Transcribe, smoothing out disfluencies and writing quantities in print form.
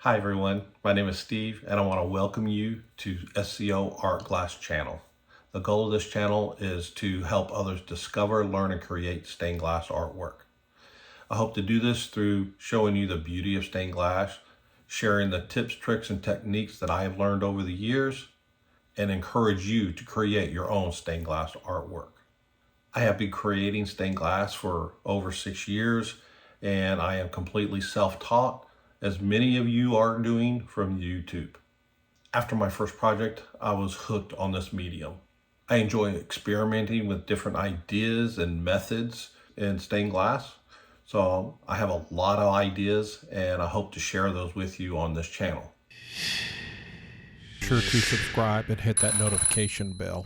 Hi everyone, my name is Steve and I want to welcome you to SCO Art Glass channel. The goal of this channel is to help others discover, learn, and create stained glass artwork. I hope to do this through showing you the beauty of stained glass, sharing the tips, tricks, and techniques that I have learned over the years, and encourage you to create your own stained glass artwork. I have been creating stained glass for over 6 years and I am completely self-taught, as many of you are doing from YouTube. After my first project, I was hooked on this medium. I enjoy experimenting with different ideas and methods in stained glass. So I have a lot of ideas and I hope to share those with you on this channel. Be sure to subscribe and hit that notification bell.